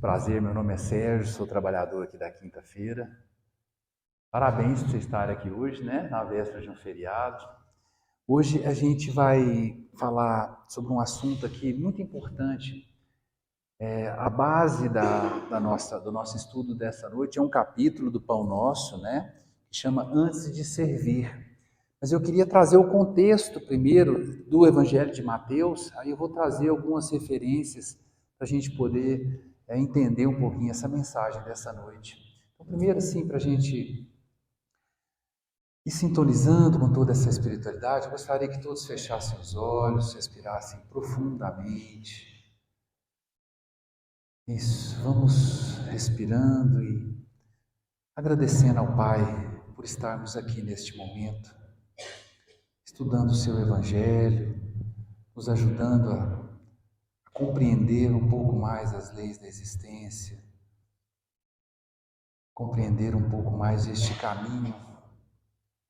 Prazer, meu nome é Sérgio, sou trabalhador aqui da quinta-feira. Parabéns por você estar aqui hoje, né? Na véspera de um feriado. Hoje a gente vai falar sobre um assunto aqui muito importante. A base do nosso estudo dessa noite é um capítulo do Pão Nosso, né? Que chama Antes de Servir. Mas eu queria trazer o contexto primeiro do Evangelho de Mateus, aí eu vou trazer algumas referências para a gente poder entender um pouquinho essa mensagem dessa noite. Então, primeiro, assim, para a gente ir sintonizando com toda essa espiritualidade, eu gostaria que todos fechassem os olhos, respirassem profundamente. Isso, vamos respirando e agradecendo ao Pai por estarmos aqui neste momento, estudando o seu Evangelho, nos ajudando a compreender um pouco mais as leis da existência, compreender um pouco mais este caminho,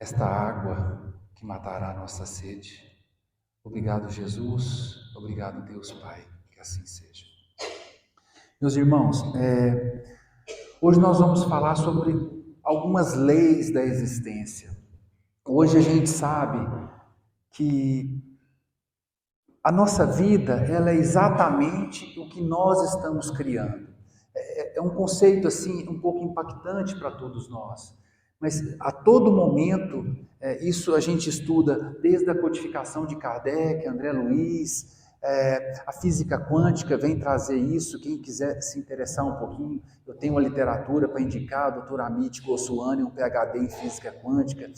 esta água que matará a nossa sede. Obrigado, Jesus. Obrigado, Deus Pai. Que assim seja. Meus irmãos, hoje nós vamos falar sobre algumas leis da existência. Hoje a gente sabe que a nossa vida, ela é exatamente o que nós estamos criando. É um conceito assim um pouco impactante para todos nós, mas a todo momento, isso a gente estuda desde a codificação de Kardec, André Luiz, a física quântica vem trazer isso. Quem quiser se interessar um pouquinho, eu tenho uma literatura para indicar, o Dr. Amit Goswami, um PhD em física quântica.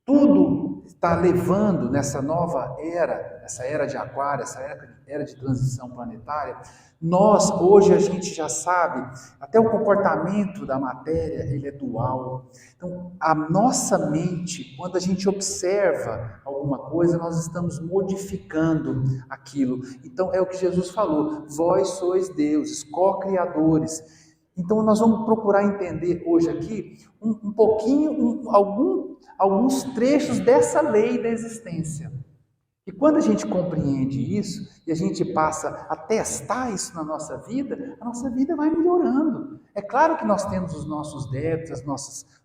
Tudo está levando nessa nova era, essa era de aquário, essa era de transição planetária. Nós, hoje a gente já sabe, até o comportamento da matéria, ele é dual. Então, a nossa mente, quando a gente observa alguma coisa, nós estamos modificando aquilo. Então, é o que Jesus falou, vós sois deuses, co-criadores. Então, nós vamos procurar entender hoje aqui um pouquinho, alguns trechos dessa lei da existência. E quando a gente compreende isso, e a gente passa a testar isso na nossa vida, a nossa vida vai melhorando. É claro que nós temos os nossos débitos,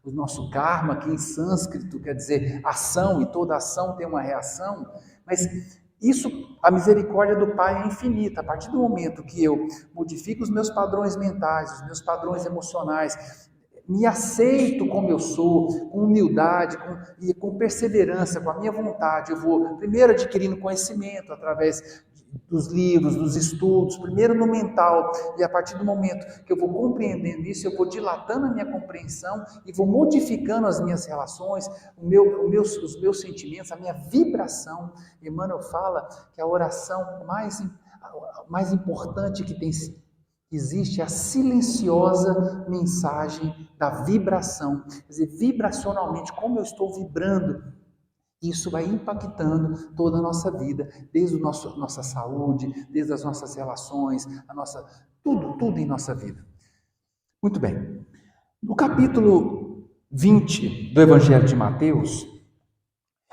o nosso karma, que em sânscrito quer dizer ação, e toda ação tem uma reação, mas isso, a misericórdia do Pai é infinita. A partir do momento que eu modifico os meus padrões mentais, os meus padrões emocionais, me aceito como eu sou, com humildade e com perseverança, com a minha vontade, eu vou primeiro adquirindo conhecimento através dos livros, dos estudos, primeiro no mental, e a partir do momento que eu vou compreendendo isso, eu vou dilatando a minha compreensão e vou modificando as minhas relações, os meus sentimentos, a minha vibração. Emmanuel fala que a oração mais importante que existe a silenciosa mensagem da vibração. Quer dizer, vibracionalmente, como eu estou vibrando, isso vai impactando toda a nossa vida, desde nossa saúde, desde as nossas relações, tudo em nossa vida. Muito bem. No capítulo 20 do Evangelho de Mateus,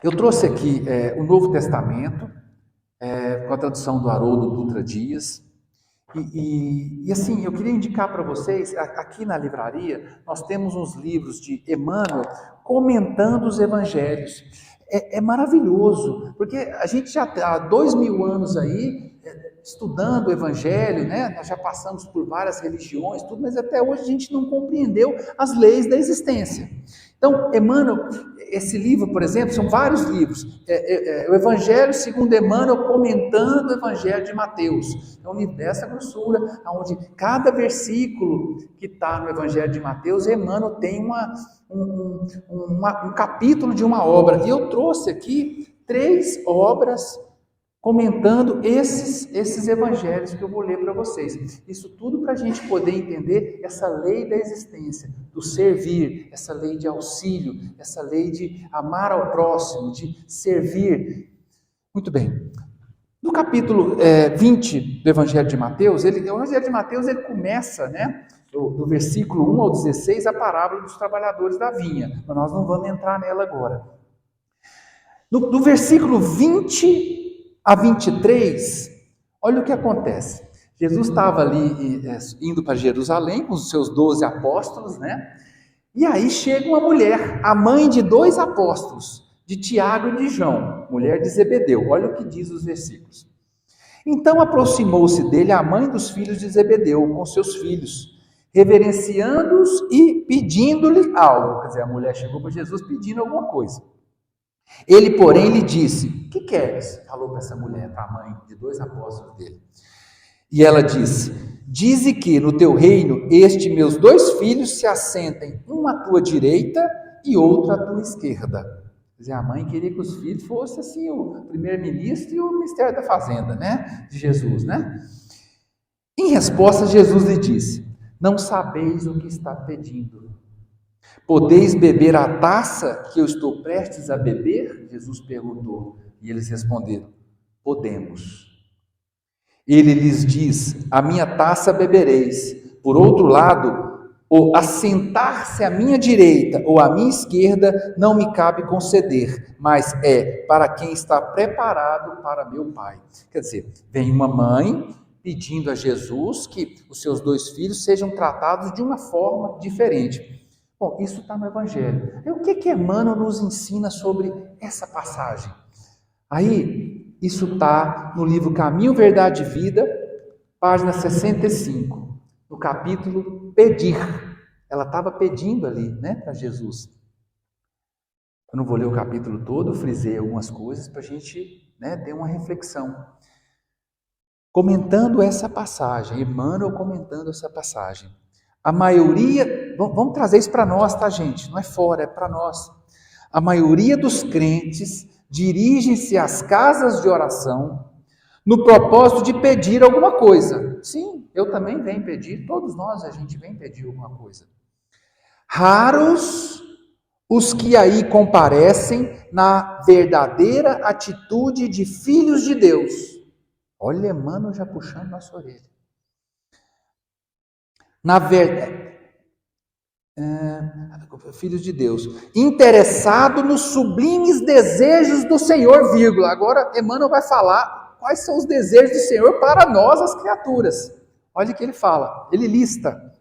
eu trouxe aqui o Novo Testamento, com a tradução do Haroldo Dutra Dias. E assim, eu queria indicar para vocês, aqui na livraria, nós temos uns livros de Emmanuel comentando os evangelhos. É maravilhoso, porque a gente já há 2000 anos aí, estudando o evangelho, né? Nós já passamos por várias religiões, tudo, mas até hoje a gente não compreendeu as leis da existência. Então, Emmanuel, esse livro, por exemplo, são vários livros. O Evangelho segundo Emmanuel, comentando o Evangelho de Mateus. É um livro dessa grossura, onde cada versículo que está no Evangelho de Mateus, Emmanuel tem um capítulo de uma obra. E eu trouxe aqui 3 obras comentando esses evangelhos que eu vou ler para vocês. Isso tudo para a gente poder entender essa lei da existência, do servir, essa lei de auxílio, essa lei de amar ao próximo, de servir. Muito bem. No capítulo 20 do Evangelho de Mateus, o Evangelho de Mateus ele começa, né, do versículo 1 ao 16, a parábola dos trabalhadores da vinha. Mas nós não vamos entrar nela agora. No versículo 20 a 23, olha o que acontece. Jesus estava ali indo para Jerusalém com os seus 12 apóstolos, né? E aí chega uma mulher, a mãe de 2 apóstolos, de Tiago e de João, mulher de Zebedeu. Olha o que diz os versículos. Então aproximou-se dele a mãe dos filhos de Zebedeu com seus filhos, reverenciando-os e pedindo-lhe algo. Quer dizer, a mulher chegou para Jesus pedindo alguma coisa. Ele, porém, lhe disse: que queres? Falou para essa mulher, para a mãe de 2 apóstolos dele. E ela disse: dize que no teu reino estes meus 2 filhos se assentem, um à tua direita e outro à tua esquerda. Quer dizer, a mãe queria que os filhos fossem assim, o primeiro-ministro e o Ministério da Fazenda, né? De Jesus, né? Em resposta, Jesus lhe disse: não sabeis o que está pedindo. Podeis beber a taça que eu estou prestes a beber? Jesus perguntou. E eles responderam: podemos. Ele lhes diz: a minha taça bebereis. Por outro lado, o assentar-se à minha direita ou à minha esquerda não me cabe conceder, mas é para quem está preparado para meu Pai. Quer dizer, vem uma mãe pedindo a Jesus que os seus 2 filhos sejam tratados de uma forma diferente. Bom, isso está no Evangelho. E o que Emmanuel nos ensina sobre essa passagem? Aí, isso está no livro Caminho, Verdade e Vida, página 65, no capítulo Pedir. Ela estava pedindo ali, né, para Jesus. Eu não vou ler o capítulo todo, eu frisei algumas coisas para a gente, né, ter uma reflexão. Comentando essa passagem, Emmanuel comentando essa passagem. A maioria, vamos trazer isso para nós, tá, gente? Não é fora, é para nós. A maioria dos crentes dirigem-se às casas de oração no propósito de pedir alguma coisa. Sim, eu também venho pedir, todos nós a gente vem pedir alguma coisa. Raros os que aí comparecem na verdadeira atitude de filhos de Deus. Olha, Emmanuel já puxando nossa orelha. Na verdade, filhos de Deus, interessado nos sublimes desejos do Senhor, vírgula. Agora Emmanuel vai falar quais são os desejos do Senhor para nós, as criaturas. Olha o que ele fala, ele lista.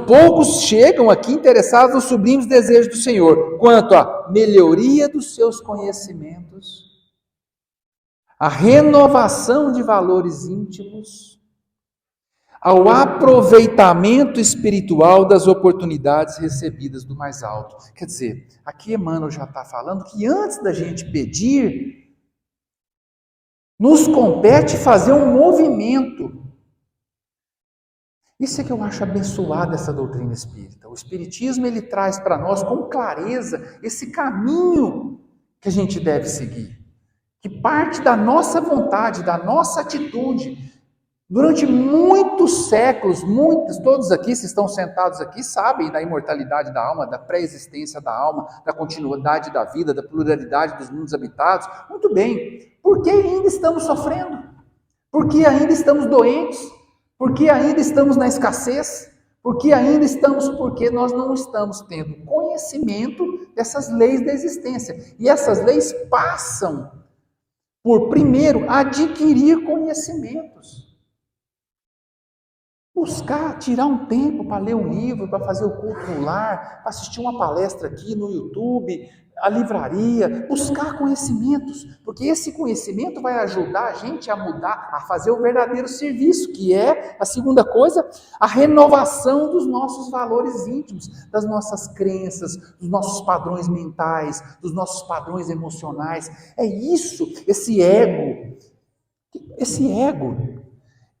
Poucos chegam aqui interessados nos sublimes desejos do Senhor, quanto à melhoria dos seus conhecimentos, a renovação de valores íntimos, ao aproveitamento espiritual das oportunidades recebidas do mais alto. Quer dizer, aqui Emmanuel já está falando que antes da gente pedir, nos compete fazer um movimento. Isso é que eu acho abençoado essa doutrina espírita. O Espiritismo, ele traz para nós com clareza esse caminho que a gente deve seguir, que parte da nossa vontade, da nossa atitude. Durante muitos séculos, todos aqui, se estão sentados aqui, sabem da imortalidade da alma, da pré-existência da alma, da continuidade da vida, da pluralidade dos mundos habitados. Muito bem. Por que ainda estamos sofrendo? Por que ainda estamos doentes? Por que ainda estamos na escassez? Porque nós não estamos tendo conhecimento dessas leis da existência. E essas leis passam por, primeiro, adquirir conhecimentos. Buscar, tirar um tempo para ler um livro, para fazer o culto no lar, para assistir uma palestra aqui no YouTube, a livraria, buscar conhecimentos, porque esse conhecimento vai ajudar a gente a mudar, a fazer o verdadeiro serviço, que é, a segunda coisa, a renovação dos nossos valores íntimos, das nossas crenças, dos nossos padrões mentais, dos nossos padrões emocionais. É isso, esse ego,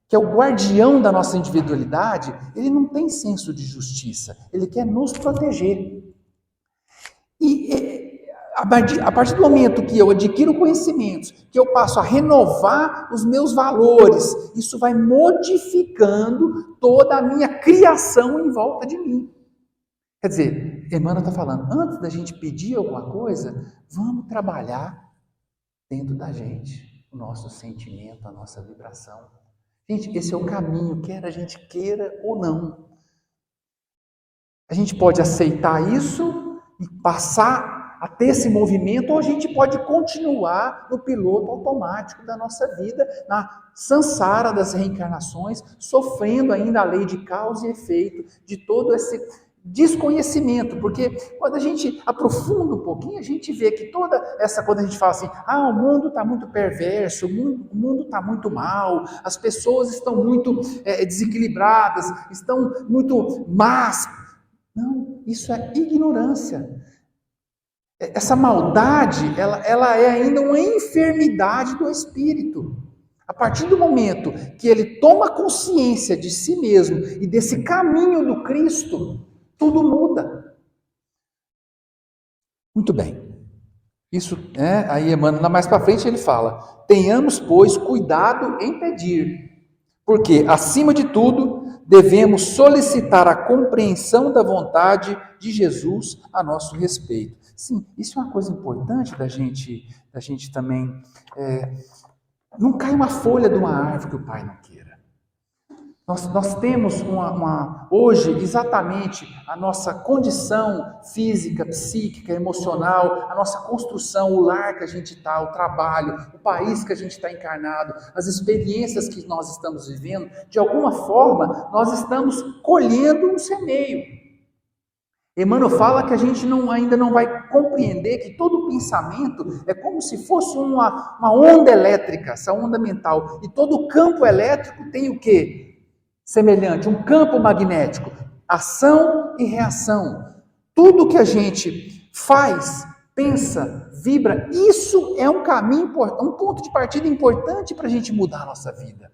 que é o guardião da nossa individualidade, ele não tem senso de justiça, ele quer nos proteger. E a partir do momento que eu adquiro conhecimentos, que eu passo a renovar os meus valores, isso vai modificando toda a minha criação em volta de mim. Quer dizer, Emmanuel está falando, antes da gente pedir alguma coisa, vamos trabalhar dentro da gente, o nosso sentimento, a nossa vibração. Gente, esse é o caminho, quer a gente queira ou não. A gente pode aceitar isso e passar a ter esse movimento, ou a gente pode continuar no piloto automático da nossa vida, na sansara das reencarnações, sofrendo ainda a lei de causa e efeito de todo esse desconhecimento, porque quando a gente aprofunda um pouquinho, a gente vê que toda essa, quando a gente fala assim, o mundo está muito perverso, o mundo está muito mal, as pessoas estão muito desequilibradas, estão muito más. Não, isso é ignorância. Essa maldade, ela é ainda uma enfermidade do espírito. A partir do momento que ele toma consciência de si mesmo e desse caminho do Cristo, tudo muda. Muito bem. Isso, aí Emmanuel, mais para frente ele fala, tenhamos, pois, cuidado em pedir, porque, acima de tudo, devemos solicitar a compreensão da vontade de Jesus a nosso respeito. Sim, isso é uma coisa importante da gente também, não cai uma folha de uma árvore que o Pai não queira. Nós temos hoje exatamente a nossa condição física, psíquica, emocional, a nossa construção, o lar que a gente está, o trabalho, o país que a gente está encarnado, as experiências que nós estamos vivendo, de alguma forma nós estamos colhendo um semeio. Emmanuel fala que a gente ainda não vai compreender que todo pensamento é como se fosse uma onda elétrica, essa onda mental, e todo campo elétrico tem o quê? Semelhante, um campo magnético, ação e reação. Tudo que a gente faz, pensa, vibra, isso é um caminho, um ponto de partida importante para a gente mudar a nossa vida.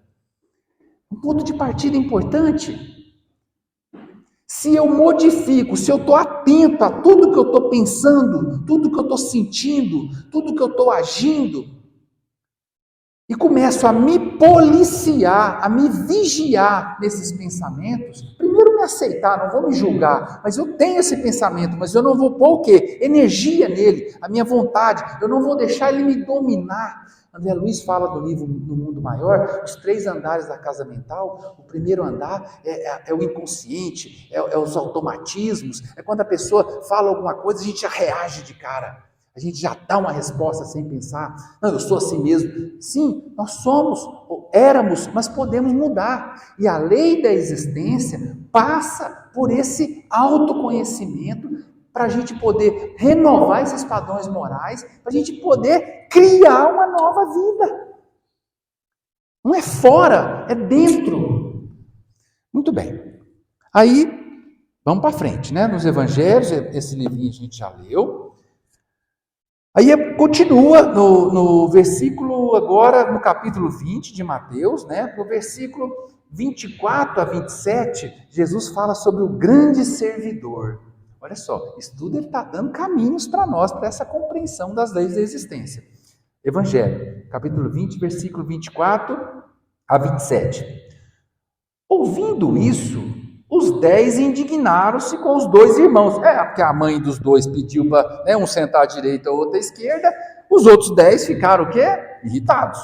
Um ponto de partida importante. Se eu modifico, se eu estou atento a tudo que eu estou pensando, tudo que eu estou sentindo, tudo que eu estou agindo, e começo a me policiar, a me vigiar nesses pensamentos, primeiro me aceitar, não vou me julgar, mas eu tenho esse pensamento, mas eu não vou pôr o quê? Energia nele, a minha vontade, eu não vou deixar ele me dominar. André Luiz fala do livro No Mundo Maior, os 3 andares da casa mental. O primeiro andar é o inconsciente, é os automatismos, é quando a pessoa fala alguma coisa, a gente já reage de cara. A gente já dá uma resposta sem pensar. Não, eu sou assim mesmo. Sim, nós somos, ou éramos, mas podemos mudar. E a lei da existência passa por esse autoconhecimento para a gente poder renovar esses padrões morais, para a gente poder criar uma nova vida. Não é fora, é dentro. Muito bem. Aí, vamos para frente, né? Nos evangelhos, esse livrinho a gente já leu. Aí continua no versículo, agora no capítulo 20 de Mateus, né? No versículo 24 a 27, Jesus fala sobre o grande servidor. Olha só, isso tudo ele está dando caminhos para nós, para essa compreensão das leis da existência. Evangelho, capítulo 20, versículo 24 a 27. Ouvindo isso, os 10 indignaram-se com os 2 irmãos. Porque a mãe dos 2 pediu para um sentar à direita, outro à esquerda. Os outros 10 ficaram o quê? Irritados.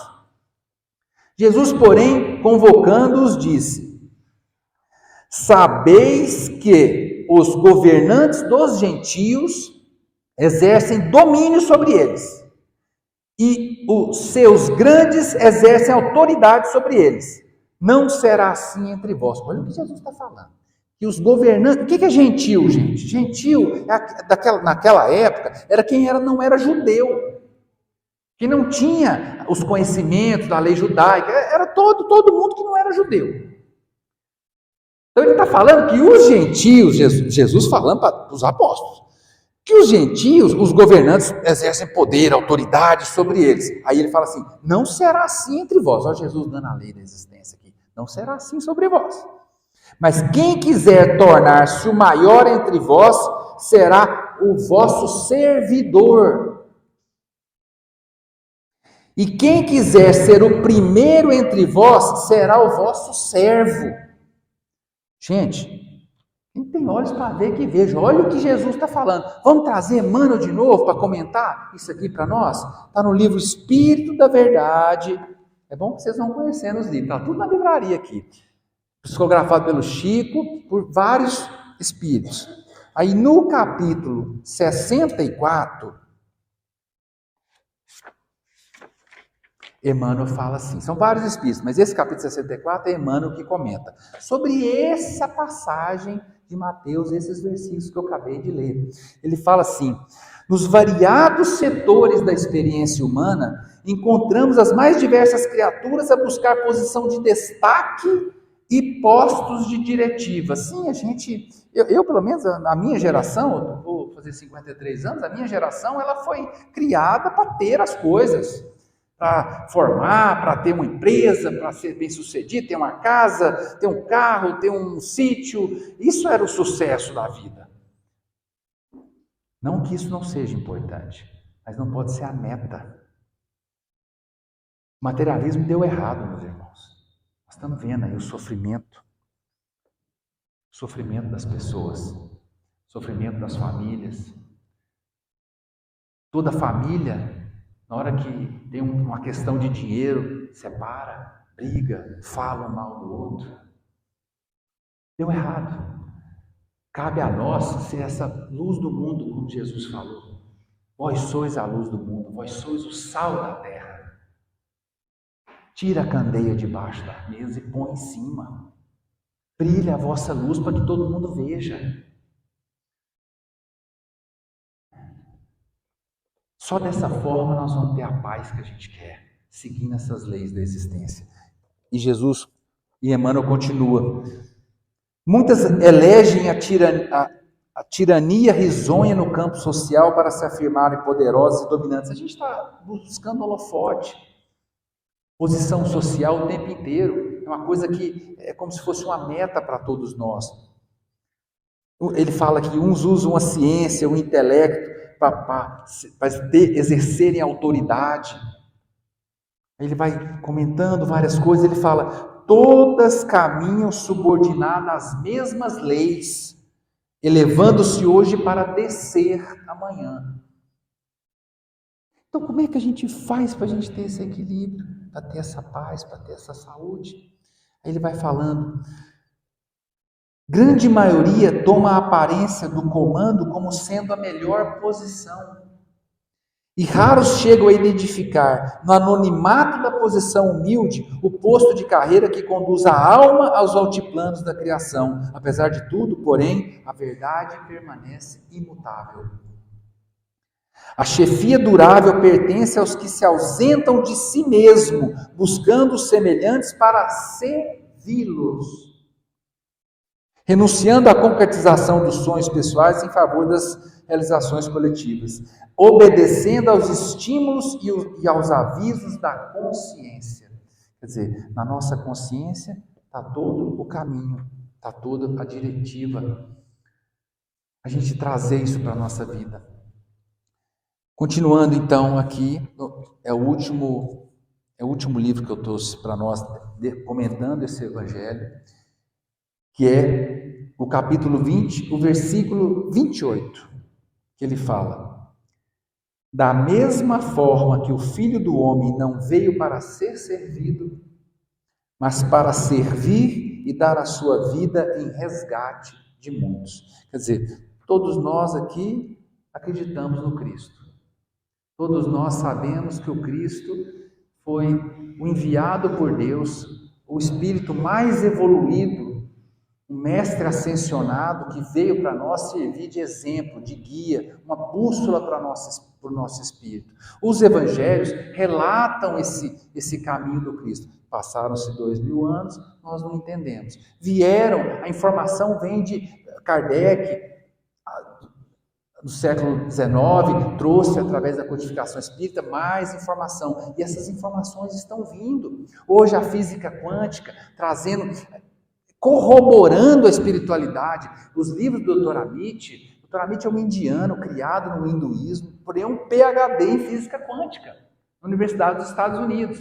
Jesus, porém, convocando-os, disse: sabeis que os governantes dos gentios exercem domínio sobre eles, e os seus grandes exercem autoridade sobre eles. Não será assim entre vós. Olha o que Jesus está falando. Que os governantes... O que é gentil, gente? Gentil, naquela época, era quem não era judeu. Que não tinha os conhecimentos da lei judaica. Era todo mundo que não era judeu. Então ele está falando que os gentios, Jesus falando para os apóstolos, que os gentios, os governantes, exercem poder, autoridade sobre eles. Aí ele fala assim, não será assim entre vós. Olha Jesus dando a lei da existência aqui. Não será assim sobre vós. Mas quem quiser tornar-se o maior entre vós, será o vosso servidor. E quem quiser ser o primeiro entre vós, será o vosso servo. Gente, quem tem olhos para ver que veja. Olha o que Jesus está falando. Vamos trazer Emmanuel de novo para comentar isso aqui para nós? Está no livro Espírito da Verdade. É bom que vocês vão conhecendo os livros. Está tudo na livraria aqui. Psicografado pelo Chico, por vários espíritos. Aí no capítulo 64, Emmanuel fala assim, são vários espíritos, mas esse capítulo 64 é Emmanuel que comenta sobre essa passagem de Mateus, esses versículos que eu acabei de ler. Ele fala assim: nos variados setores da experiência humana, encontramos as mais diversas criaturas a buscar posição de destaque e postos de diretiva. Sim, eu pelo menos, a minha geração, eu vou fazer 53 anos, a minha geração, ela foi criada para ter as coisas, para formar, para ter uma empresa, para ser bem sucedido, ter uma casa, ter um carro, ter um sítio. Isso era o sucesso da vida. Não que isso não seja importante, mas não pode ser a meta. O materialismo deu errado, meus irmãos. Nós estamos vendo aí o sofrimento das pessoas, sofrimento das famílias. Toda família, na hora que tem uma questão de dinheiro, separa, briga, fala um mal do outro. Deu errado. Cabe a nós ser essa luz do mundo, como Jesus falou. Vós sois a luz do mundo, vós sois o sal da terra. Tira a candeia debaixo da mesa e põe em cima. Brilha a vossa luz para que todo mundo veja. Só dessa forma nós vamos ter a paz que a gente quer, seguindo essas leis da existência. E Jesus, e Emmanuel continua. Muitas elegem a tirania risonha no campo social para se afirmarem poderosos e dominantes. A gente está buscando holofote, posição social o tempo inteiro. É uma coisa que é como se fosse uma meta para todos nós. Ele fala que uns usam a ciência, o intelecto, para exercerem autoridade. Ele vai comentando várias coisas, ele fala: todas caminham subordinadas às mesmas leis, elevando-se hoje para descer amanhã. Então, como é que a gente faz para a gente ter esse equilíbrio, para ter essa paz, para ter essa saúde? Aí ele vai falando: grande maioria toma a aparência do comando como sendo a melhor posição. E raros chegam a identificar, no anonimato da posição humilde, o posto de carreira que conduz a alma aos altiplanos da criação. Apesar de tudo, porém, a verdade permanece imutável. A chefia durável pertence aos que se ausentam de si mesmo, buscando os semelhantes para servi-los, renunciando à concretização dos sonhos pessoais em favor das realizações coletivas, obedecendo aos estímulos e aos avisos da consciência. Quer dizer, na nossa consciência está todo o caminho, está toda a diretiva. A gente trazer isso para a nossa vida. Continuando então aqui, é o último livro que eu trouxe para nós, comentando esse evangelho, que é o capítulo 20, o versículo 28, que ele fala: da mesma forma que o Filho do Homem não veio para ser servido, mas para servir e dar a sua vida em resgate de muitos. Quer dizer, todos nós aqui acreditamos no Cristo. Todos nós sabemos que o Cristo foi o enviado por Deus, o Espírito mais evoluído, um mestre ascensionado que veio para nós servir de exemplo, de guia, uma bússola para o nosso espírito. Os evangelhos relatam esse caminho do Cristo. Passaram-se 2000 anos, nós não entendemos. A informação vem de Kardec, no século XIX, trouxe através da codificação espírita mais informação. E essas informações estão vindo. Hoje a física quântica corroborando a espiritualidade. Os livros do Dr. Amit é um indiano criado no hinduísmo, porém é um PhD em física quântica, na Universidade dos Estados Unidos.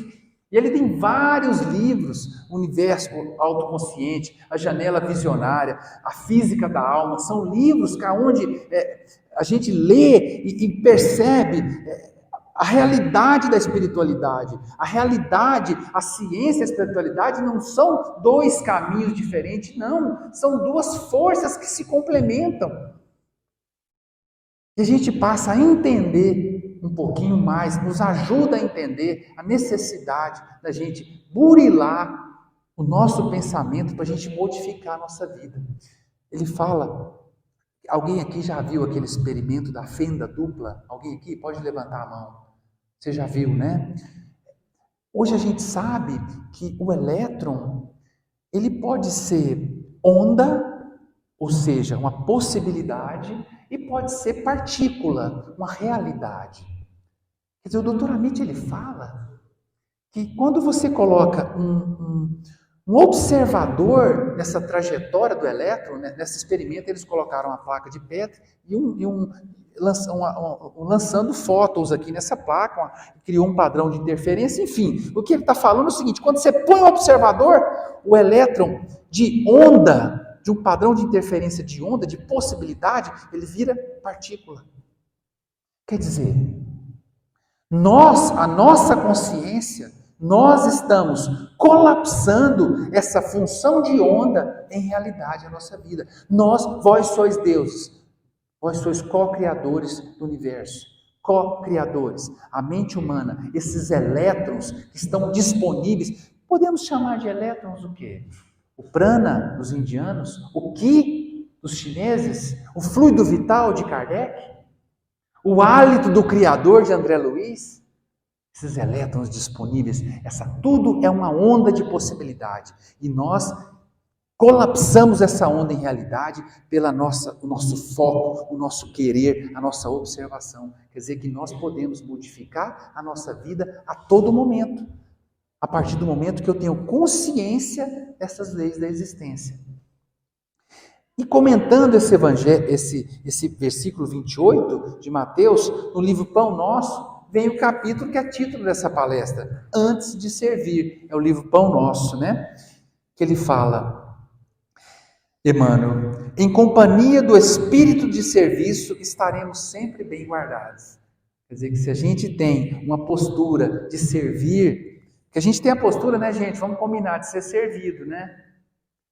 E ele tem vários livros: O Universo Autoconsciente, A Janela Visionária, A Física da Alma. São livros onde a gente lê e percebe a realidade da espiritualidade. A realidade, a ciência e a espiritualidade não são dois caminhos diferentes, não. São duas forças que se complementam. E a gente passa a entender um pouquinho mais, nos ajuda a entender a necessidade da gente burilar o nosso pensamento para a gente modificar a nossa vida. Ele fala, alguém aqui já viu aquele experimento da fenda dupla? Alguém aqui pode levantar a mão. Você já viu, né? Hoje a gente sabe que o elétron, ele pode ser onda, ou seja, uma possibilidade, e pode ser partícula, uma realidade. Quer dizer, o Dr. Amit, ele fala que quando você coloca um observador nessa trajetória do elétron, né, nesse experimento eles colocaram uma placa de Petri lançando fótons aqui nessa placa, criou um padrão de interferência, enfim. O que ele está falando é o seguinte, quando você põe um observador, o elétron de onda, de um padrão de interferência de onda, de possibilidade, ele vira partícula. Quer dizer, a nossa consciência, nós estamos colapsando essa função de onda em realidade na nossa vida. Vós sois deuses, vós sois co-criadores do universo, co-criadores. A mente humana, esses elétrons que estão disponíveis, podemos chamar de elétrons o quê? O prana dos indianos, o ki dos chineses, o fluido vital de Kardec, o hálito do Criador de André Luiz, esses elétrons disponíveis, tudo é uma onda de possibilidade. E nós colapsamos essa onda em realidade pelo nosso foco, o nosso querer, a nossa observação. Quer dizer que nós podemos modificar a nossa vida a todo momento, a partir do momento que eu tenho consciência dessas leis da existência. E comentando esse evangelho, esse versículo 28 de Mateus, no livro Pão Nosso, vem o capítulo que é título dessa palestra, Antes de Servir. É o livro Pão Nosso, né? Que ele fala, Emmanuel, em companhia do espírito de serviço, estaremos sempre bem guardados. Quer dizer que se a gente tem uma postura de servir, que a gente tem a postura, né, gente? Vamos combinar de ser servido, né?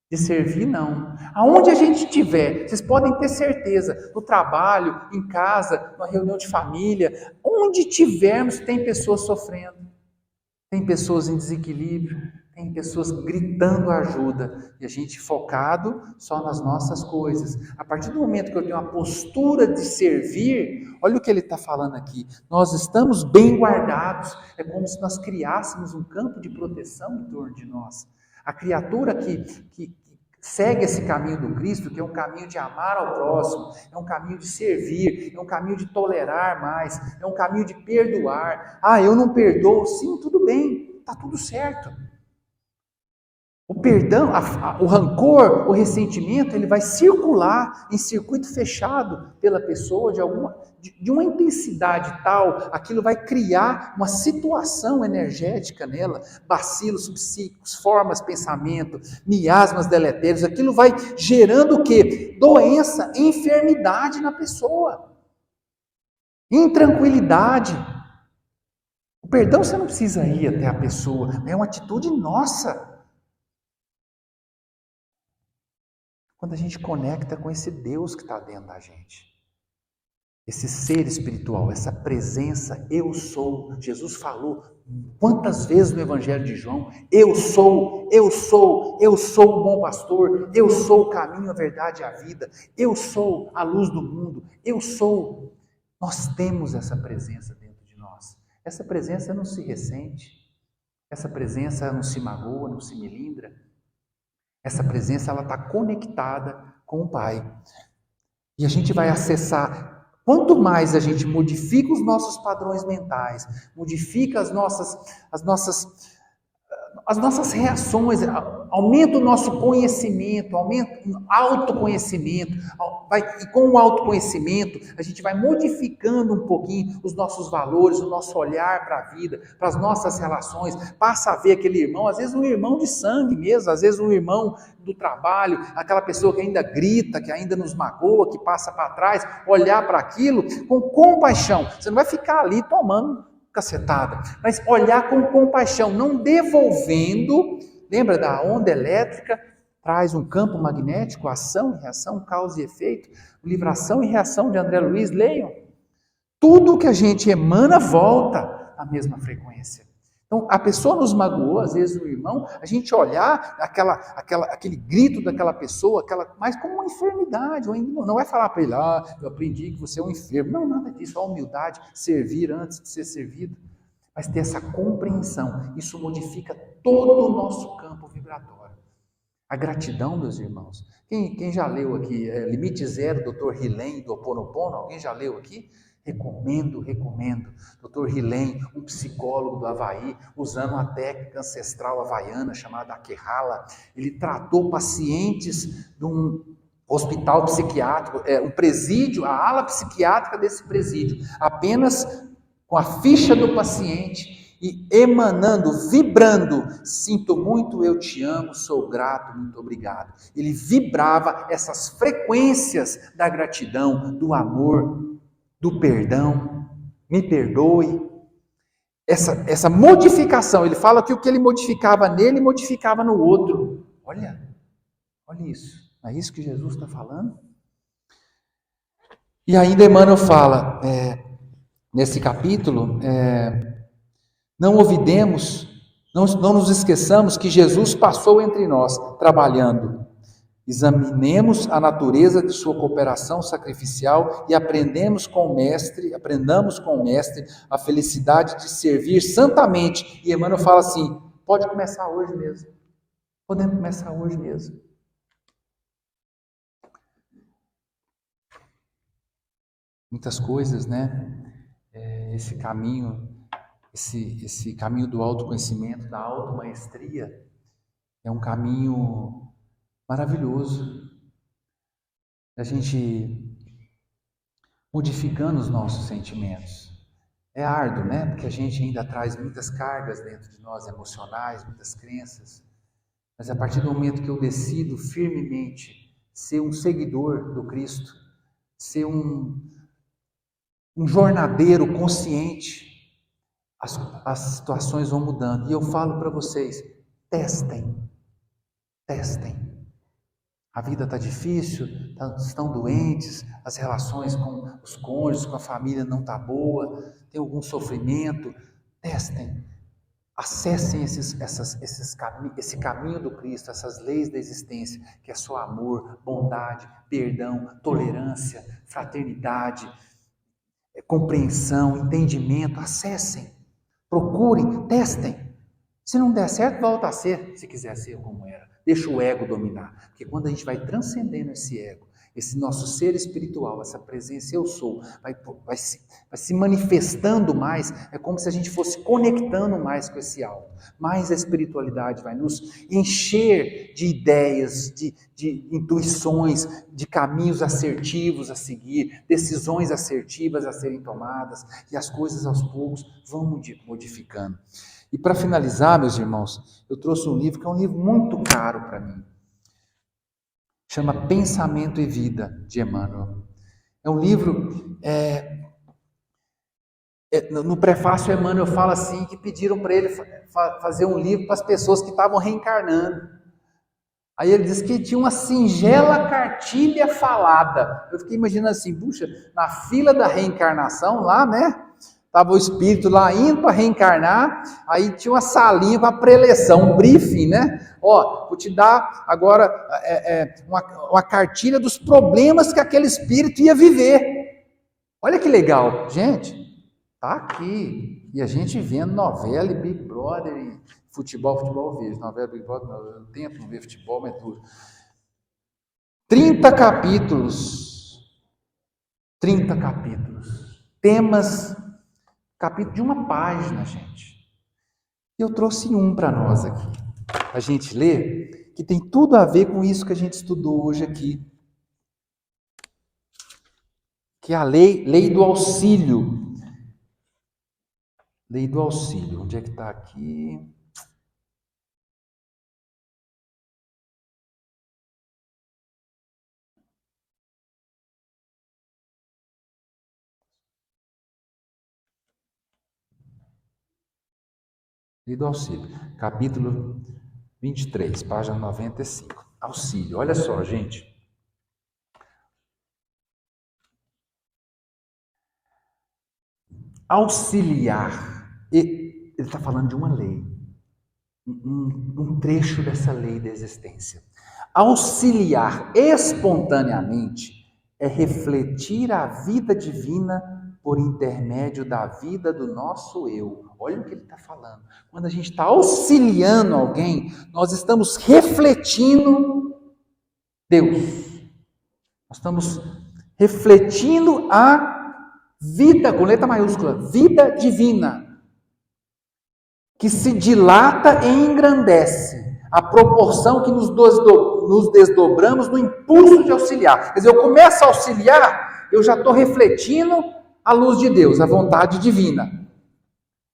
De servir, não. Aonde a gente estiver, vocês podem ter certeza, no trabalho, em casa, numa reunião de família, onde tivermos, tem pessoas sofrendo, tem pessoas em desequilíbrio, tem pessoas gritando ajuda, e a gente focado só nas nossas coisas. A partir do momento que eu tenho uma postura de servir, olha o que ele está falando aqui, nós estamos bem guardados, é como se nós criássemos um campo de proteção em torno de nós. A criatura que segue esse caminho do Cristo, que é um caminho de amar ao próximo, é um caminho de servir, é um caminho de tolerar mais, é um caminho de perdoar. Eu não perdoo, sim, tudo bem, está tudo certo. O perdão, o rancor, o ressentimento, ele vai circular em circuito fechado pela pessoa de uma intensidade tal, aquilo vai criar uma situação energética nela, bacilos subpsíquicos, formas de pensamento, miasmas deletérios, aquilo vai gerando o quê? Doença, enfermidade na pessoa, intranquilidade. O perdão você não precisa ir até a pessoa, é uma atitude nossa. Quando a gente conecta com esse Deus que está dentro da gente. Esse ser espiritual, essa presença, eu sou. Jesus falou quantas vezes no Evangelho de João, eu sou o bom pastor, eu sou o caminho, a verdade e a vida, eu sou a luz do mundo, eu sou. Nós temos essa presença dentro de nós. Essa presença não se ressente, essa presença não se magoa, não se melindra. Essa presença ela está conectada com o Pai. E a gente vai acessar, quanto mais a gente modifica os nossos padrões mentais, modifica as nossas reações, aumenta o nosso conhecimento, aumenta o autoconhecimento, e com o autoconhecimento a gente vai modificando um pouquinho os nossos valores, o nosso olhar para a vida, para as nossas relações, passa a ver aquele irmão, às vezes um irmão de sangue mesmo, às vezes um irmão do trabalho, aquela pessoa que ainda grita, que ainda nos magoa, que passa para trás, olhar para aquilo com compaixão, você não vai ficar ali tomando cacetada, mas olhar com compaixão, não devolvendo, lembra da onda elétrica, traz um campo magnético, ação e reação, causa e efeito, o livro Ação e Reação de André Luiz, leiam. Tudo que a gente emana volta à mesma frequência. Então, a pessoa nos magoou, às vezes o irmão, a gente olhar aquele grito daquela pessoa, mas como uma enfermidade, não vai falar para ele, eu aprendi que você é um enfermo. Não, nada disso, a humildade, servir antes de ser servido. Mas ter essa compreensão, isso modifica todo o nosso campo vibratório. A gratidão, meus irmãos. Quem já leu aqui Limite Zero, Dr. Hillem, do Ho Oponopono? Alguém já leu aqui? Recomendo. Dr. Hillem, um psicólogo do Havaí, usando uma técnica ancestral havaiana chamada Akehala, ele tratou pacientes de um hospital psiquiátrico, um presídio, a ala psiquiátrica desse presídio, apenas com a ficha do paciente e emanando, vibrando, sinto muito, eu te amo, sou grato, muito obrigado. Ele vibrava essas frequências da gratidão, do amor, do perdão, me perdoe. Essa modificação, ele fala que o que ele modificava nele, modificava no outro. Olha isso, não é isso que Jesus está falando? E ainda Emmanuel fala, nesse capítulo, não olvidemos, não nos esqueçamos que Jesus passou entre nós, trabalhando. Examinemos a natureza de sua cooperação sacrificial e aprendamos com o Mestre a felicidade de servir santamente. E Emmanuel fala assim, pode começar hoje mesmo. Podemos começar hoje mesmo. Muitas coisas, né? Esse caminho do autoconhecimento, da automaestria, é um caminho maravilhoso. A gente modificando os nossos sentimentos. É árduo, né? Porque a gente ainda traz muitas cargas dentro de nós, emocionais, muitas crenças. Mas a partir do momento que eu decido firmemente ser um seguidor do Cristo, ser um jornadeiro consciente, as situações vão mudando. E eu falo para vocês, testem. A vida está difícil, estão doentes, as relações com os cônjuges, com a família não está boa, tem algum sofrimento. Testem, acessem esse caminho do Cristo, essas leis da existência, que é só amor, bondade, perdão, tolerância, fraternidade, compreensão, entendimento. Acessem, procurem, testem. Se não der certo, volta a ser, se quiser ser como era. Deixa o ego dominar. Porque quando a gente vai transcendendo esse ego, esse nosso ser espiritual, essa presença eu sou, vai se manifestando mais, é como se a gente fosse conectando mais com esse alto. Mais a espiritualidade vai nos encher de ideias, de intuições, de caminhos assertivos a seguir, decisões assertivas a serem tomadas, e as coisas aos poucos vão modificando. E para finalizar, meus irmãos, eu trouxe um livro que é um livro muito caro para mim. Chama Pensamento e Vida, de Emmanuel. É um livro, no prefácio Emmanuel fala assim, que pediram para ele fazer um livro para as pessoas que estavam reencarnando. Aí ele diz que tinha uma singela cartilha falada. Eu fiquei imaginando assim, puxa, na fila da reencarnação lá, né? Estava o espírito lá indo para reencarnar, aí tinha uma salinha para preleção, um briefing, né? Vou te dar agora uma cartilha dos problemas que aquele espírito ia viver. Olha que legal, gente, tá aqui. E a gente vendo novela e Big Brother e futebol eu vejo. Novela Big Brother, eu tento não ver futebol, mas tudo. 30 capítulos. Temas. Capítulo de uma página, gente. Eu trouxe um para nós aqui, a gente ler, que tem tudo a ver com isso que a gente estudou hoje aqui, que é a lei do auxílio. Lei do auxílio, onde é que está aqui? Lei do auxílio, capítulo 23, página 95. auxílio. Olha só, gente. Auxiliar. Ele está falando de uma lei. Um trecho dessa lei da existência. Auxiliar espontaneamente é refletir a vida divina por intermédio da vida do nosso eu. Olha o que ele está falando. Quando a gente está auxiliando alguém, nós estamos refletindo Deus. Nós estamos refletindo a vida, com letra maiúscula, vida divina, que se dilata e engrandece à proporção que nos desdobramos no impulso de auxiliar. Quer dizer, eu começo a auxiliar, eu já estou refletindo a luz de Deus, a vontade divina,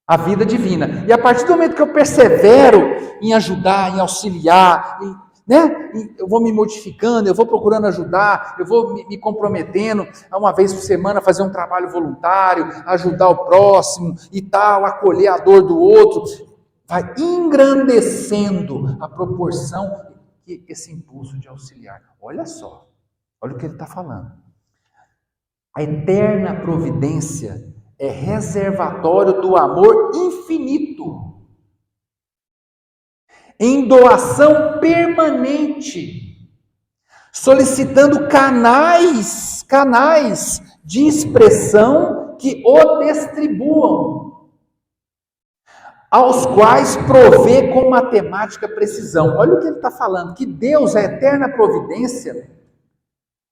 a vida divina. E a partir do momento que eu persevero em ajudar, em auxiliar, eu vou me modificando, eu vou procurando ajudar, eu vou me comprometendo a uma vez por semana fazer um trabalho voluntário, ajudar o próximo e tal, acolher a dor do outro. Vai engrandecendo a proporção que esse impulso de auxiliar. Olha só, olha o que ele está falando. A eterna providência é reservatório do amor infinito, em doação permanente, solicitando canais de expressão que o distribuam, aos quais provê com matemática precisão. Olha o que ele está falando, que Deus, a eterna providência.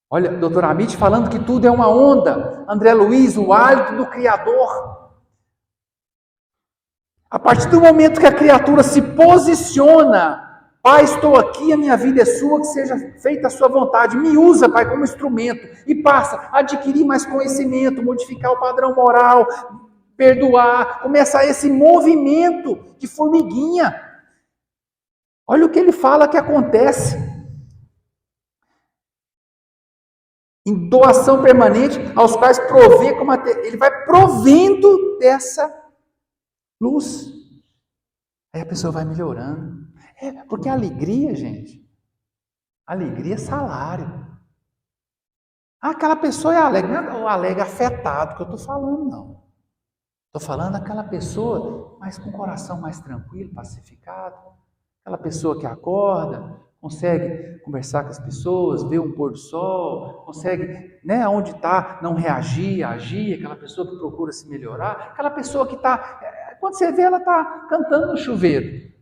Olha, Dr. Amit falando que tudo é uma onda. André Luiz, o hálito do Criador. A partir do momento que a criatura se posiciona, Pai, estou aqui, a minha vida é sua, que seja feita a sua vontade. Me usa, Pai, como instrumento. E passa a adquirir mais conhecimento, modificar o padrão moral, perdoar. Começa esse movimento de formiguinha. Olha o que ele fala que acontece. Em doação permanente, aos quais provê, ele vai provendo dessa luz. Aí a pessoa vai melhorando. Porque a alegria, gente, alegria é salário. Aquela pessoa é alegre, não é o alegre afetado que eu estou falando, não. Estou falando aquela pessoa, mas com o coração mais tranquilo, pacificado. Aquela pessoa que acorda, consegue conversar com as pessoas, ver um pôr do sol, consegue, onde está, não reagir, agir, aquela pessoa que procura se melhorar, aquela pessoa que está, quando você vê, ela está cantando no chuveiro,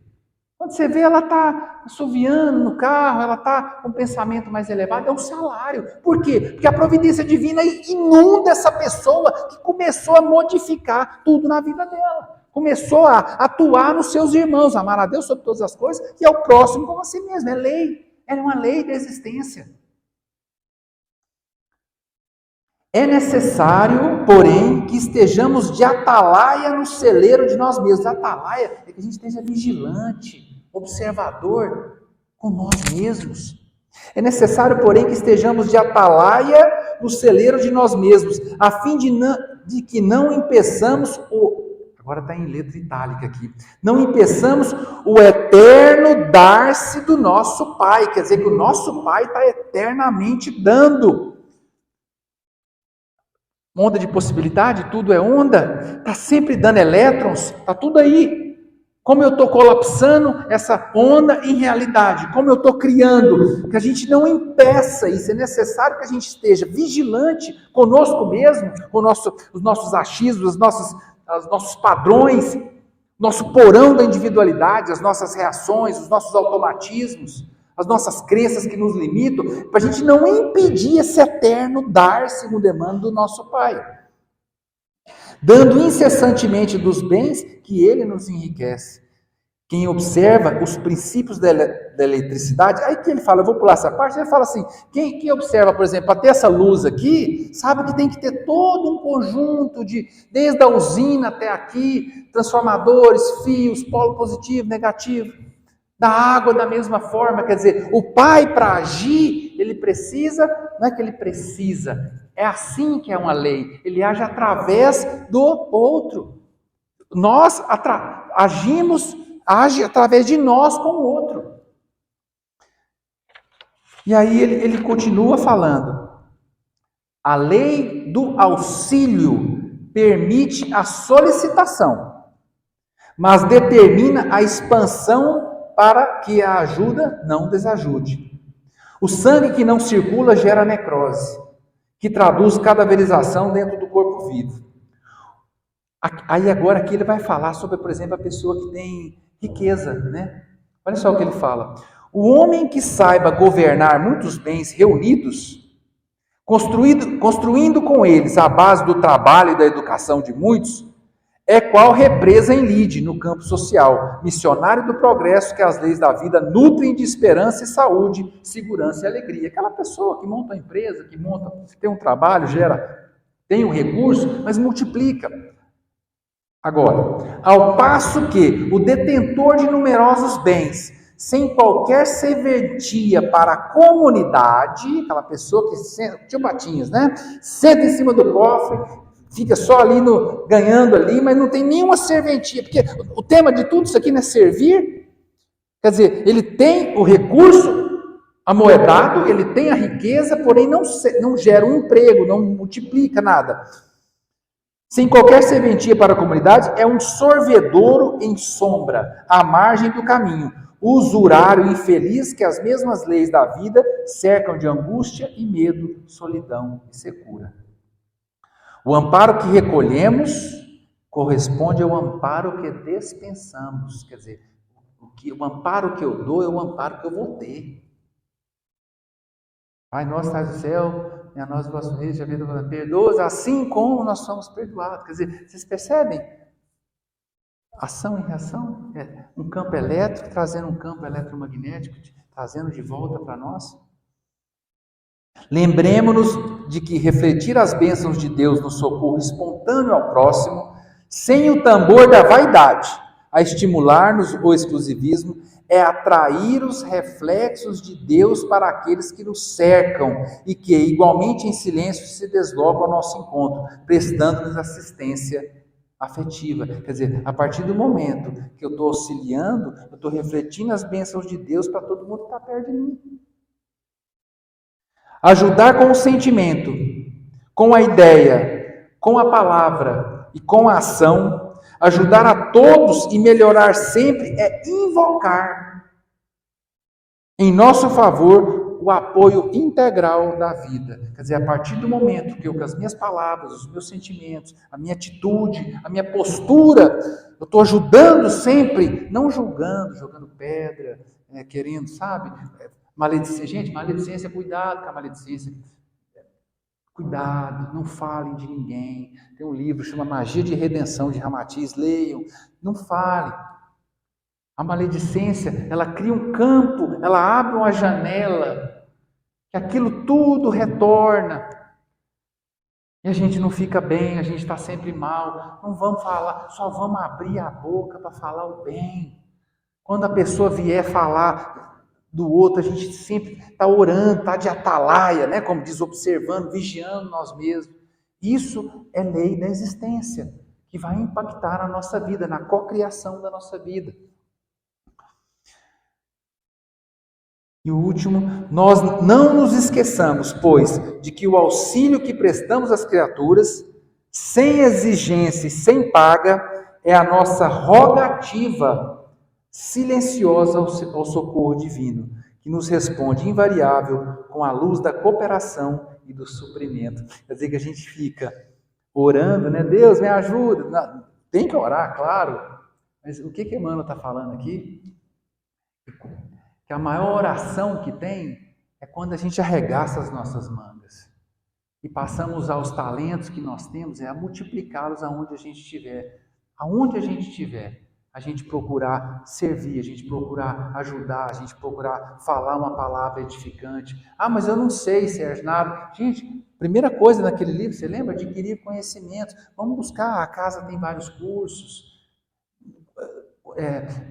quando você vê, ela está assoviando no carro, ela está com um pensamento mais elevado, é um salário. Por quê? Porque a providência divina inunda essa pessoa que começou a modificar tudo na vida dela. Começou a atuar nos seus irmãos, amar a Deus sobre todas as coisas e ao próximo como a si mesmo. É lei, é uma lei da existência. É necessário, porém, que estejamos de atalaia no celeiro de nós mesmos. Atalaia é que a gente esteja vigilante, observador com nós mesmos. É necessário, porém, que estejamos de atalaia no celeiro de nós mesmos, a fim de que não impeçamos agora está em letra itálica aqui. Não impeçamos o eterno dar-se do nosso Pai. Quer dizer que o nosso Pai está eternamente dando. Onda de possibilidade, tudo é onda. Está sempre dando elétrons, está tudo aí. Como eu estou colapsando essa onda em realidade. Como eu estou criando. Que a gente não impeça isso. É necessário que a gente esteja vigilante conosco mesmo, com os nossos achismos, os nossos padrões, nosso porão da individualidade, as nossas reações, os nossos automatismos, as nossas crenças que nos limitam, para a gente não impedir esse eterno dar-se no demanda do nosso Pai. Dando incessantemente dos bens que Ele nos enriquece. Quem observa os princípios da eletricidade, aí que ele fala, eu vou pular essa parte, ele fala assim, quem observa, por exemplo, para ter essa luz aqui, sabe que tem que ter todo um conjunto desde a usina até aqui, transformadores, fios, polo positivo, negativo, da água da mesma forma, quer dizer, o Pai para agir, ele precisa, não é que ele precisa, é assim que é uma lei, ele age através do outro. Nós age através de nós com o outro. E aí ele continua falando. A lei do auxílio permite a solicitação, mas determina a expansão para que a ajuda não desajude. O sangue que não circula gera necrose, que traduz cadaverização dentro do corpo vivo. Aí agora aqui ele vai falar sobre, por exemplo, a pessoa que tem riqueza, né? Olha só o que ele fala. O homem que saiba governar muitos bens reunidos, construindo com eles a base do trabalho e da educação de muitos, é qual represa em lide no campo social, missionário do progresso que as leis da vida nutrem de esperança e saúde, segurança e alegria. Aquela pessoa que monta a empresa, que tem um trabalho, tem um recurso, mas multiplica. Agora, ao passo que o detentor de numerosos bens, sem qualquer serventia para a comunidade, aquela pessoa que, tio Patinhas, né? Senta em cima do cofre, fica só ali ganhando ali, mas não tem nenhuma serventia, porque o tema de tudo isso aqui não é servir. Quer dizer, ele tem o recurso amoedado, ele tem a riqueza, porém não gera um emprego, não multiplica nada. Sem qualquer serventia para a comunidade, é um sorvedouro em sombra, à margem do caminho, usurário infeliz que as mesmas leis da vida cercam de angústia e medo, solidão e secura. O amparo que recolhemos corresponde ao amparo que dispensamos. Quer dizer, o amparo que eu dou é o amparo que eu vou ter. Pai nosso que estás no céu, e a nós o vosso reino, já vida perdoa, assim como nós somos perdoados. Quer dizer, vocês percebem? Ação e reação, um campo elétrico trazendo um campo eletromagnético, trazendo de volta para nós. Lembremos-nos de que refletir as bênçãos de Deus no socorro espontâneo ao próximo, sem o tambor da vaidade, a estimular-nos o exclusivismo, é atrair os reflexos de Deus para aqueles que nos cercam e que, igualmente em silêncio, se deslocam ao nosso encontro, prestando-nos assistência afetiva. Quer dizer, a partir do momento que eu estou auxiliando, eu estou refletindo as bênçãos de Deus para todo mundo que está perto de mim. Ajudar com o sentimento, com a ideia, com a palavra e com a ação, ajudar a todos e melhorar sempre é invocar em nosso favor o apoio integral da vida. Quer dizer, a partir do momento que eu, com as minhas palavras, os meus sentimentos, a minha atitude, a minha postura, eu estou ajudando sempre, não julgando, jogando pedra, querendo, sabe? Maledicência. Gente, maledicência, cuidado com a maledicência. Cuidado, não falem de ninguém. Tem um livro que chama Magia de Redenção, de Ramatiz, leiam. Não falem. A maledicência, ela cria um campo, ela abre uma janela, que aquilo tudo retorna. E a gente não fica bem, a gente está sempre mal. Não vamos falar, só vamos abrir a boca para falar o bem. Quando a pessoa vier falar do outro, a gente sempre está orando, está de atalaia, né? Como diz, observando, vigiando nós mesmos. Isso é lei da existência, que vai impactar a nossa vida, na cocriação da nossa vida. E o último, nós não nos esqueçamos, pois, de que o auxílio que prestamos às criaturas, sem exigência e sem paga, é a nossa rogativa silenciosa ao socorro divino, que nos responde invariável com a luz da cooperação e do suprimento. Quer dizer que a gente fica orando, né? Deus, me ajuda. Não, tem que orar, claro. Mas o que Emmanuel está falando aqui? Que a maior oração que tem é quando a gente arregaça as nossas mangas e passamos a usar os talentos que nós temos, a multiplicá-los aonde a gente estiver. Aonde a gente estiver, a gente procurar servir, a gente procurar ajudar, a gente procurar falar uma palavra edificante. Ah, mas eu não sei, Sérgio, nada. Gente, primeira coisa naquele livro, você lembra? Adquirir conhecimentos. Vamos buscar, a casa tem vários cursos.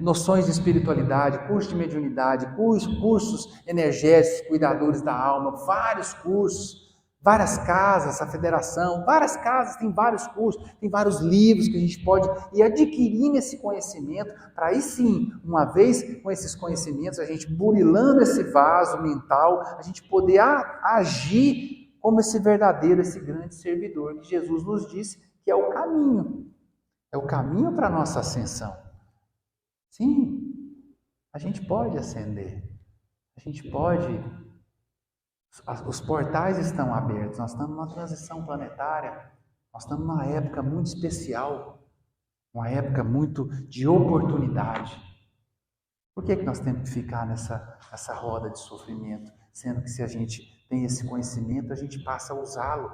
Noções de espiritualidade, curso de mediunidade, cursos energéticos, cuidadores da alma, vários cursos. Várias casas, a federação, várias casas, tem vários cursos, tem vários livros que a gente pode ir adquirindo esse conhecimento, para aí sim, uma vez com esses conhecimentos, a gente burilando esse vaso mental, a gente poder agir como esse verdadeiro, esse grande servidor que Jesus nos disse que é o caminho. É o caminho para a nossa ascensão. Sim, a gente pode ascender. A gente pode. Os portais estão abertos. Nós estamos numa transição planetária. Nós estamos numa época muito especial. Uma época muito de oportunidade. Por que nós temos que ficar nessa roda de sofrimento? Sendo que se a gente tem esse conhecimento, a gente passa a usá-lo.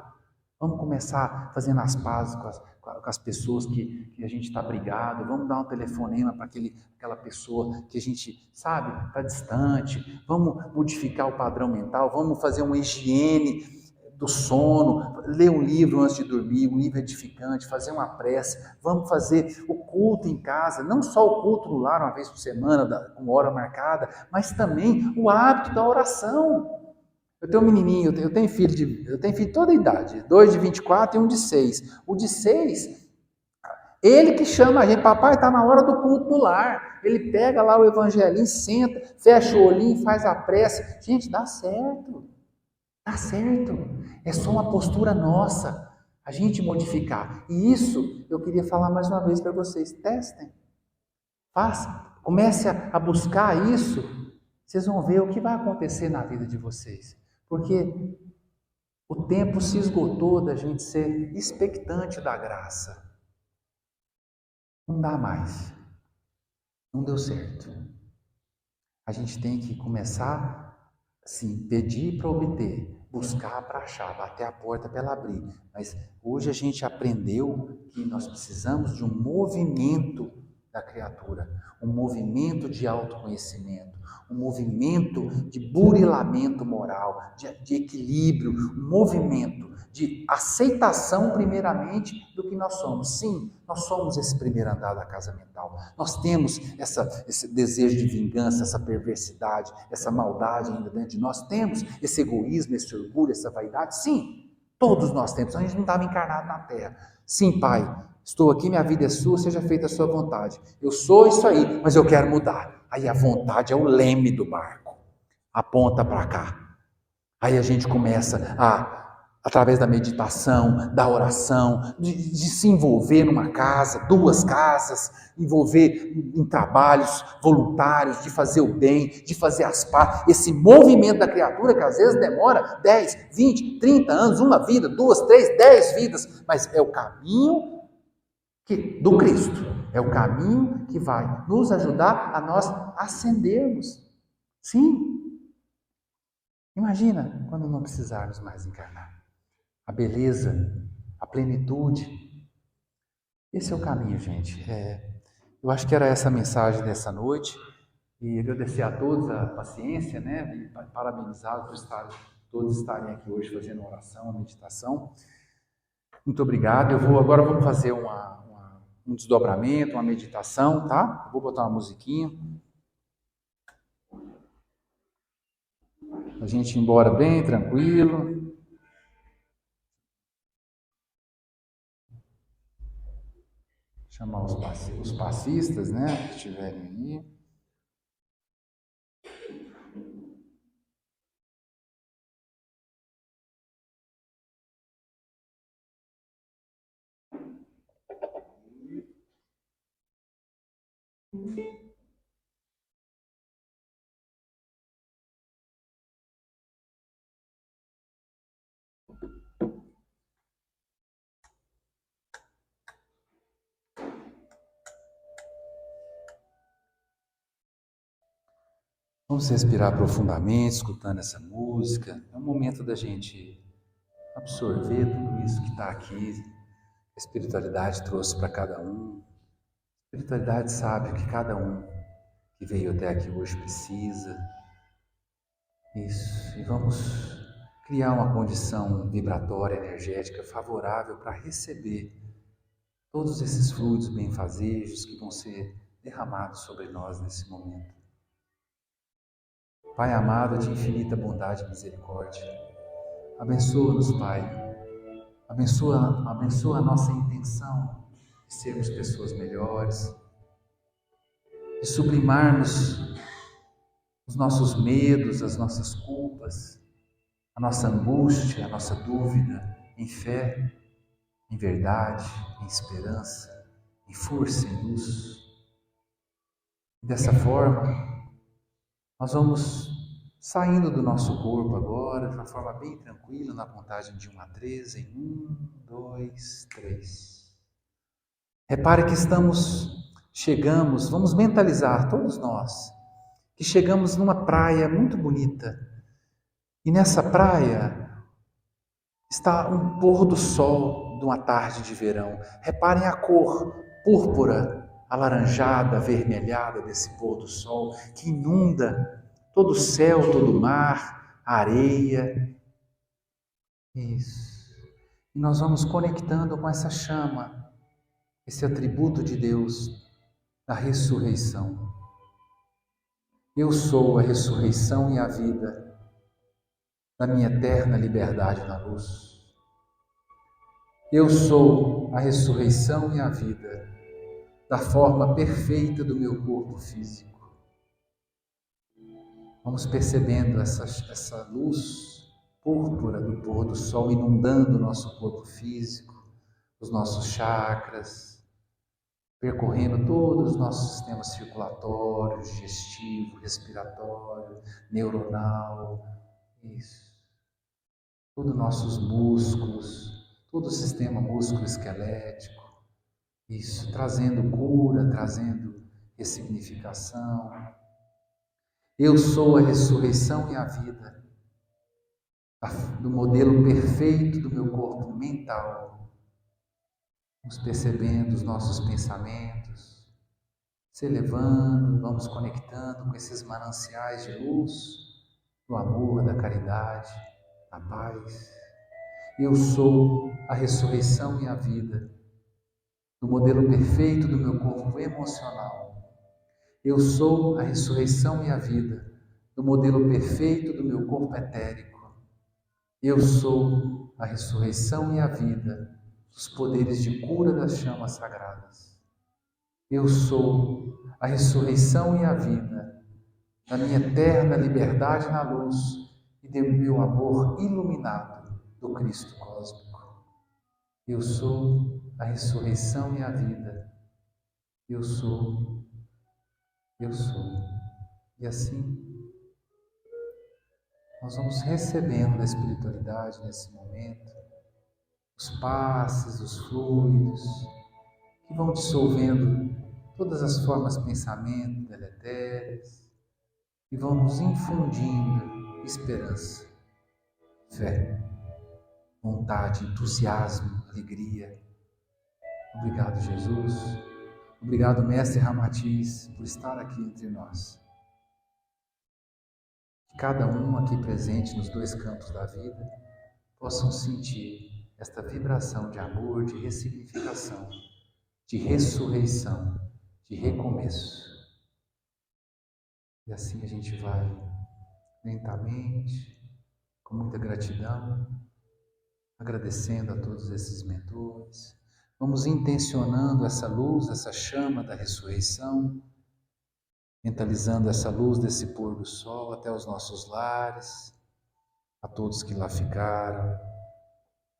Vamos começar fazendo as pazes com as pessoas que a gente está brigado. Vamos dar um telefonema para aquela pessoa que a gente, sabe, está distante. Vamos modificar o padrão mental. Vamos fazer uma higiene do sono. Ler um livro antes de dormir, um livro edificante. Fazer uma prece. Vamos fazer o culto em casa. Não só o culto no lar, uma vez por semana, com hora marcada, mas também o hábito da oração. Eu tenho um menininho, eu tenho filho de toda a idade, 2 de 24 e um de 6. O de 6, ele que chama a gente, papai, está na hora do culto no lar. Ele pega lá o evangelinho, senta, fecha o olhinho, faz a prece. Gente, dá certo. Dá certo. É só uma postura nossa, a gente modificar. E isso eu queria falar mais uma vez para vocês. Testem. Faça. Comece a buscar isso. Vocês vão ver o que vai acontecer na vida de vocês. Porque o tempo se esgotou da gente ser expectante da graça. Não dá mais. Não deu certo. A gente tem que começar, assim, pedir para obter, buscar para achar, bater a porta para ela abrir. Mas hoje a gente aprendeu que nós precisamos de um movimento da criatura, um movimento de autoconhecimento, um movimento de burilamento moral, de equilíbrio, um movimento de aceitação, primeiramente, do que nós somos. Sim, nós somos esse primeiro andar da casa mental. Nós temos esse desejo de vingança, essa perversidade, essa maldade ainda dentro de nós. Temos esse egoísmo, esse orgulho, essa vaidade. Sim, todos nós temos. A gente não estava encarnado na Terra. Sim, Pai, estou aqui, minha vida é sua, seja feita a sua vontade. Eu sou isso aí, mas eu quero mudar. Aí a vontade é o leme do barco. Aponta para cá. Aí a gente começa através da meditação, da oração, de se envolver numa casa, 2 casas, envolver em trabalhos voluntários, de fazer o bem, de fazer as pazes, esse movimento da criatura que às vezes demora 10, 20, 30 anos, uma vida, 2, 3, 10 vidas, mas é o caminho do Cristo, é o caminho que vai nos ajudar a nós ascendermos. Sim, imagina quando não precisarmos mais encarnar. A beleza, a plenitude. Esse é o caminho, gente. Eu acho que era essa a mensagem dessa noite. E agradecer a todos a paciência, né? E parabenizá-los por todos estarem aqui hoje fazendo uma oração, uma meditação. Muito obrigado. Agora vamos fazer um desdobramento, uma meditação, tá? Eu vou botar uma musiquinha. A gente ir embora bem tranquilo. Chamar os passistas, né, que estiverem aí. Vamos respirar profundamente, escutando essa música. É um momento da gente absorver tudo isso que está aqui. A espiritualidade trouxe para cada um. A espiritualidade sabe o que cada um que veio até aqui hoje precisa. Isso. E vamos criar uma condição vibratória, energética favorável para receber todos esses fluidos benfazejos que vão ser derramados sobre nós nesse momento. Pai amado, de infinita bondade e misericórdia, Abençoa-nos, Pai. Abençoa a nossa intenção de sermos pessoas melhores, de sublimarmos os nossos medos, as nossas culpas, a nossa angústia, a nossa dúvida em fé, em verdade, em esperança, em força, em luz. E dessa forma, nós vamos saindo do nosso corpo agora, de uma forma bem tranquila, na contagem de 1 a 3, em 1, 2, 3. Repare que chegamos, vamos mentalizar, todos nós, que chegamos numa praia muito bonita. E nessa praia está um pôr do sol de uma tarde de verão. Reparem a cor púrpura, alaranjada, avermelhada desse pôr do sol que inunda todo o céu, todo o mar, a areia. Isso. E nós vamos conectando com essa chama, esse atributo de Deus, da ressurreição. Eu sou a ressurreição e a vida, da minha eterna liberdade na luz. Eu sou a ressurreição e a vida, da forma perfeita do meu corpo físico. Vamos percebendo essa luz púrpura do pôr do sol inundando o nosso corpo físico, os nossos chakras, percorrendo todos os nossos sistemas circulatório, digestivo, respiratório, neuronal, isso. Todos os nossos músculos, todo o sistema músculo-esquelético, isso, trazendo cura, trazendo ressignificação. Eu sou a ressurreição e a vida, do modelo perfeito do meu corpo mental. Vamos percebendo os nossos pensamentos, se elevando, vamos conectando com esses mananciais de luz, do amor, da caridade, da paz. Eu sou a ressurreição e a vida, do modelo perfeito do meu corpo emocional. Eu sou a ressurreição e a vida, do modelo perfeito do meu corpo etérico. Eu sou a ressurreição e a vida dos poderes de cura das chamas sagradas. Eu sou a ressurreição e a vida da minha eterna liberdade na luz e do meu amor iluminado do Cristo cósmico. Eu sou a ressurreição e a vida. Eu sou. E assim, nós vamos recebendo da espiritualidade nesse momento os passes, os fluidos que vão dissolvendo todas as formas de pensamento deletérias e vão nos infundindo esperança, fé, vontade, entusiasmo, alegria. Obrigado, Jesus. Obrigado, Mestre Ramatiz, por estar aqui entre nós. Que cada um aqui presente nos dois campos da vida possam sentir esta vibração de amor, de ressignificação, de ressurreição, de recomeço. E assim a gente vai lentamente, com muita gratidão, agradecendo a todos esses mentores. Vamos intencionando essa luz, essa chama da ressurreição, mentalizando essa luz desse pôr do sol até os nossos lares, a todos que lá ficaram,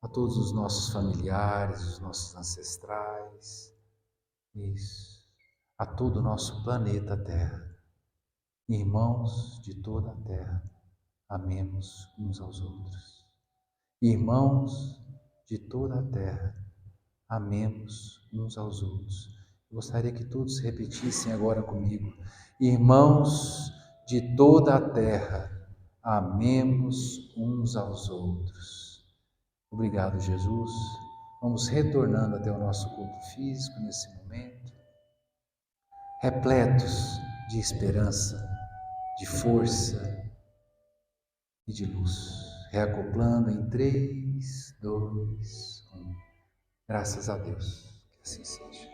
a todos os nossos familiares, os nossos ancestrais, isso, a todo o nosso planeta Terra. Irmãos de toda a Terra, amemos uns aos outros. Irmãos de toda a Terra, amemos uns aos outros. Eu gostaria que todos repetissem agora comigo. Irmãos de toda a Terra, amemos uns aos outros. Obrigado, Jesus. Vamos retornando até o nosso corpo físico nesse momento, repletos de esperança, de força e de luz. Reacoplando em 3, 2, 1. Graças a Deus. Que assim seja.